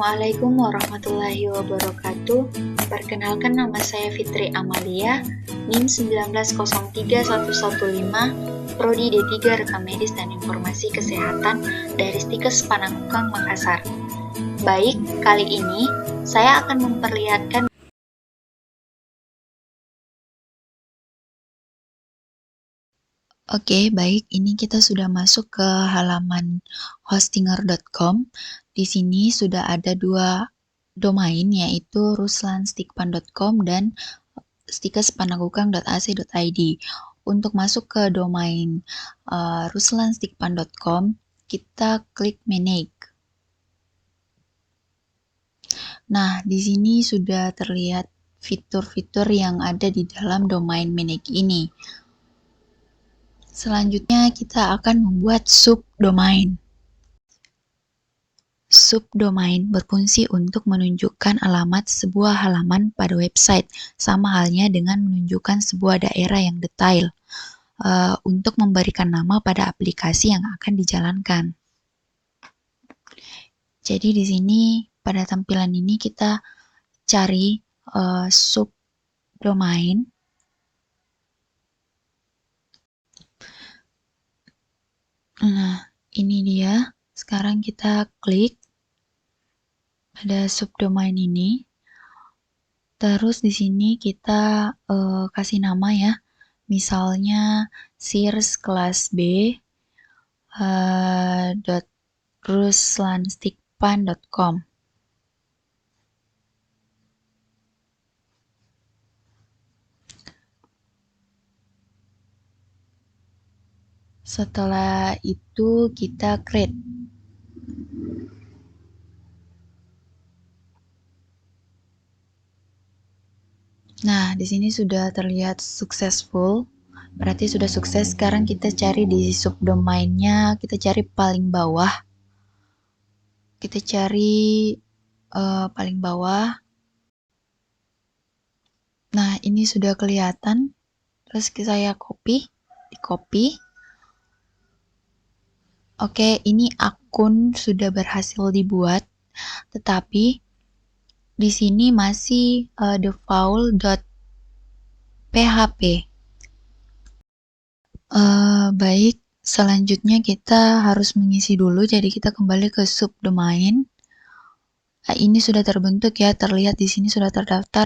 Assalamualaikum warahmatullahi wabarakatuh. Perkenalkan, nama saya Fitri Amalia, NIM 1903115, Prodi D3 Rekam Medis dan Informasi Kesehatan dari Stikes Panakukang, Makassar. Baik, kali ini saya akan memperlihatkan Oke, baik. Ini kita sudah masuk ke halaman hostinger.com. Di sini sudah ada dua domain, yaitu ruslanstikpan.com dan stikespanakukang.ac.id. Untuk masuk ke domain ruslanstikpan.com, kita klik manage. Nah, di sini sudah terlihat fitur-fitur yang ada di dalam domain manage ini. Selanjutnya kita akan membuat subdomain. Subdomain berfungsi untuk menunjukkan alamat sebuah halaman pada website, sama halnya dengan menunjukkan sebuah daerah yang detail, untuk memberikan nama pada aplikasi yang akan dijalankan. Jadi di sini pada tampilan ini kita cari subdomain. Nah, ini dia. Sekarang kita klik pada subdomain ini. Terus di sini kita kasih nama ya. Misalnya Sears kelas B .ruslanstikpan.com. Setelah itu kita create. Nah, di sini sudah terlihat successful. Berarti sudah sukses. Sekarang kita cari di subdomainnya, kita cari paling bawah. Kita cari paling bawah. Nah, ini sudah kelihatan. Terus saya di copy. Oke, ini akun sudah berhasil dibuat, tetapi di sini masih default.php. Baik, selanjutnya kita harus mengisi dulu, jadi kita kembali ke subdomain. Ini sudah terbentuk ya, terlihat di sini sudah terdaftar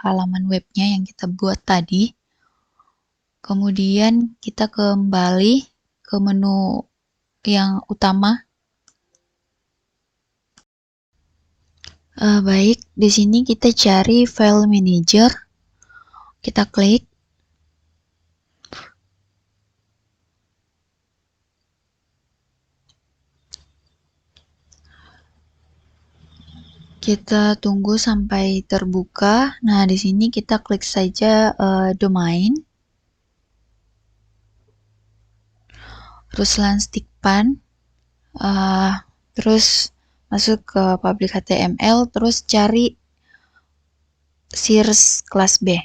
halaman webnya yang kita buat tadi. Kemudian kita kembali ke menu yang utama. Baik, di sini kita cari file manager. Kita klik. Kita tunggu sampai terbuka. Nah, di sini kita klik saja domain. Ruslanstikpan. Terus masuk ke public HTML, terus cari Sears kelas B.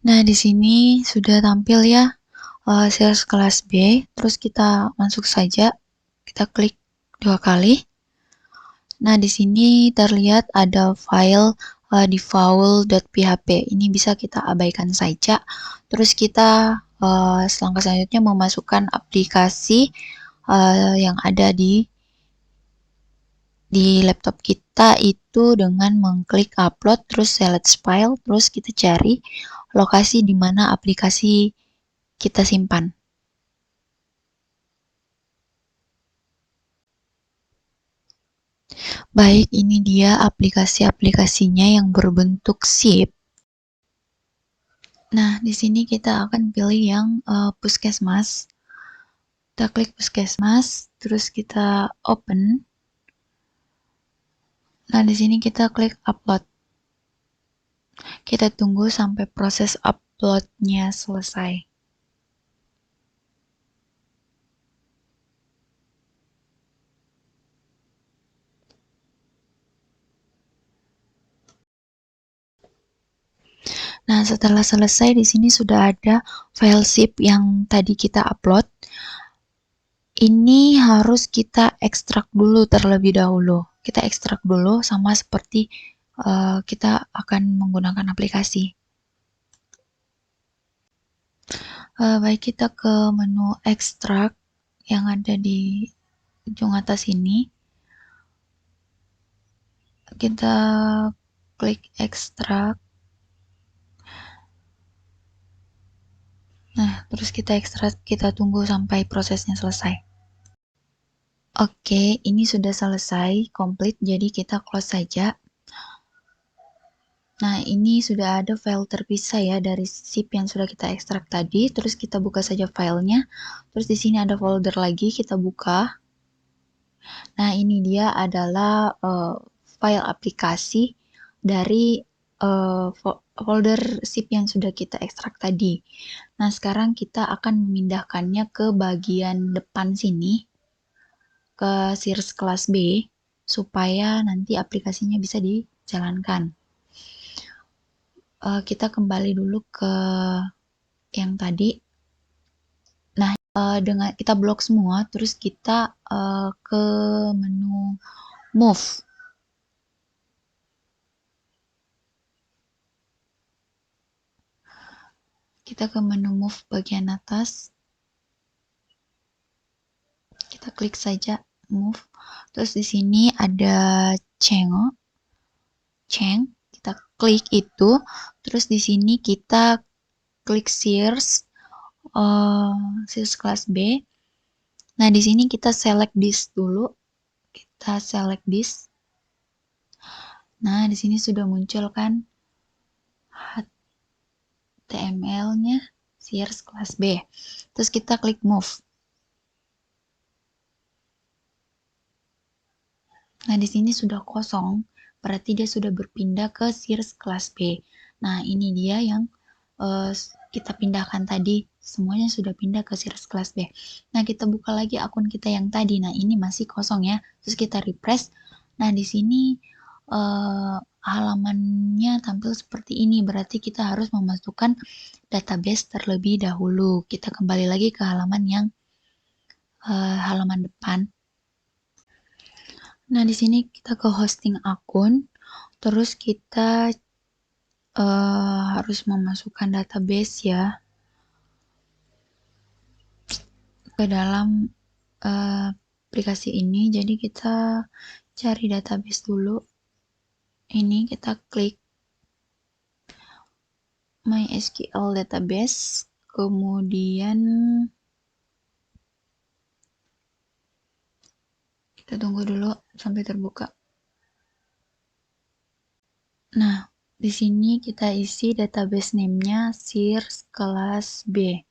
Nah, di sini sudah tampil ya Sears kelas B. Terus kita masuk saja, kita klik 2 kali. Nah, di sini terlihat ada file default.php. Ini bisa kita abaikan saja. Terus kita langkah selanjutnya memasukkan aplikasi yang ada di laptop kita itu dengan mengklik upload, terus select file, terus kita cari lokasi di mana aplikasi kita simpan. Baik, ini dia aplikasi-aplikasinya yang berbentuk zip. Nah, di sini kita akan pilih yang Puskesmas. Kita klik Puskesmas, terus kita open. Nah, di sini kita klik upload. Kita tunggu sampai proses uploadnya selesai. Nah, setelah selesai di sini sudah ada file zip yang tadi kita upload. Ini harus kita ekstrak dulu terlebih dahulu. Kita ekstrak dulu sama seperti kita akan menggunakan aplikasi. Baik, kita ke menu ekstrak yang ada di ujung atas ini. Kita klik ekstrak. Nah, terus kita ekstrak, kita tunggu sampai prosesnya selesai. Oke, ini sudah selesai, komplit, jadi kita close saja. Nah, ini sudah ada file terpisah ya dari zip yang sudah kita ekstrak tadi. Terus kita buka saja filenya. Terus di sini ada folder lagi, kita buka. Nah, ini dia adalah file aplikasi dari folder zip yang sudah kita ekstrak tadi. Nah, sekarang kita akan memindahkannya ke bagian depan sini, ke Sears kelas B, supaya nanti aplikasinya bisa dijalankan. Kita kembali dulu ke yang tadi. Nah, dengan kita blok semua, terus kita ke menu Move. Kita ke menu Move bagian atas. Kita klik saja Move. Terus di sini ada Change. Kita klik itu. Terus di sini kita klik Sears kelas B. Nah, di sini kita select this dulu. Kita select this. Nah, di sini sudah muncul kan HTML-nya Sears kelas B. Terus kita klik Move. Nah, di sini sudah kosong, berarti dia sudah berpindah ke Sears kelas B. Nah, ini dia yang kita pindahkan tadi, semuanya sudah pindah ke Sears kelas B. Nah, kita buka lagi akun kita yang tadi. Nah, ini masih kosong ya. Terus kita refresh. Nah, di sini halamannya tampil seperti ini, berarti kita harus memasukkan database terlebih dahulu. Kita kembali lagi ke halaman yang halaman depan. Nah, di sini kita ke hosting akun, terus kita harus memasukkan database ya ke dalam aplikasi ini. Jadi kita cari database dulu. Ini kita klik MySQL database, kemudian kita tunggu dulu sampai terbuka. Nah, di sini kita isi database name-nya Sears kelas B.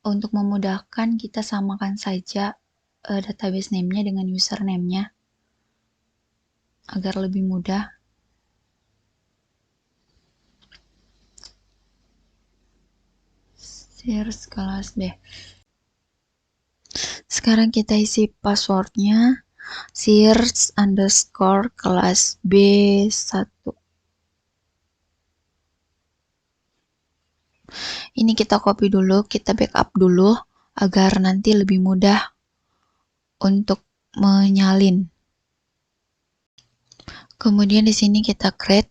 Untuk memudahkan, kita samakan saja database name-nya dengan username-nya agar lebih mudah. Sears kelas B. Sekarang kita isi passwordnya Sears_kelas B1. Ini kita copy dulu, kita backup dulu agar nanti lebih mudah untuk menyalin. Kemudian di sini kita create.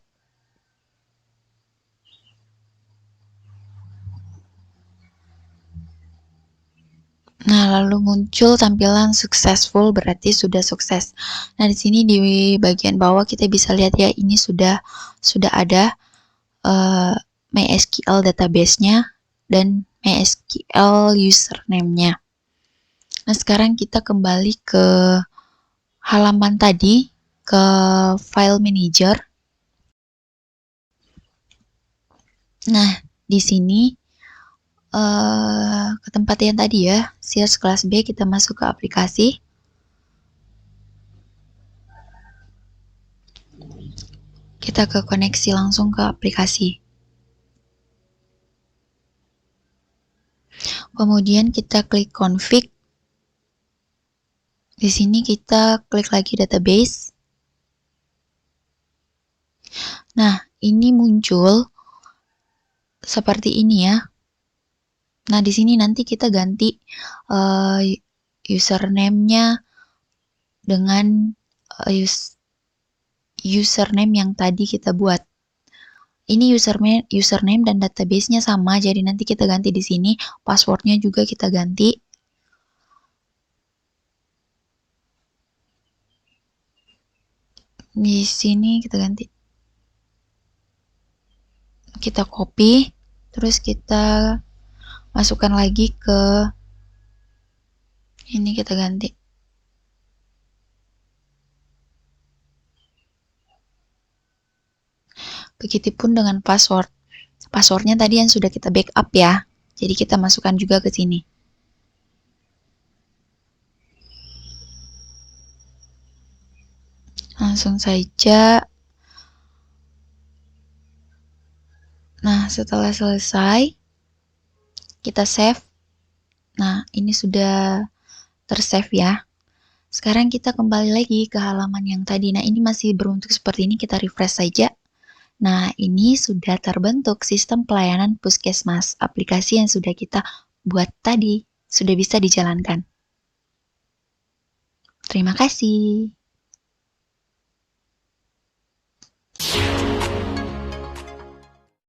Nah, lalu muncul tampilan successful, berarti sudah sukses. Nah, di sini di bagian bawah kita bisa lihat ya, ini sudah ada MySQL database-nya dan MySQL username-nya. Nah, sekarang kita kembali ke halaman tadi, ke file manager. Nah, di sini ke tempat yang tadi ya, Sears kelas B, kita masuk ke aplikasi. Kita ke koneksi langsung ke aplikasi. Kemudian kita klik config. Di sini kita klik lagi database. Nah, ini muncul seperti ini ya. Nah, di sini nanti kita ganti username-nya dengan username yang tadi kita buat. Ini username dan database-nya sama, jadi nanti kita ganti di sini. Password-nya juga kita ganti. Di sini kita ganti. Kita copy, terus kita masukkan lagi ke ini, kita ganti. Begitupun dengan password. Passwordnya tadi yang sudah kita backup ya. Jadi kita masukkan juga ke sini. Langsung saja. Nah, setelah selesai, kita save. Nah, ini sudah tersave ya. Sekarang kita kembali lagi ke halaman yang tadi. Nah, ini masih berbentuk seperti ini, kita refresh saja. Nah, ini sudah terbentuk sistem pelayanan puskesmas. Aplikasi yang sudah kita buat tadi sudah bisa dijalankan. Terima kasih.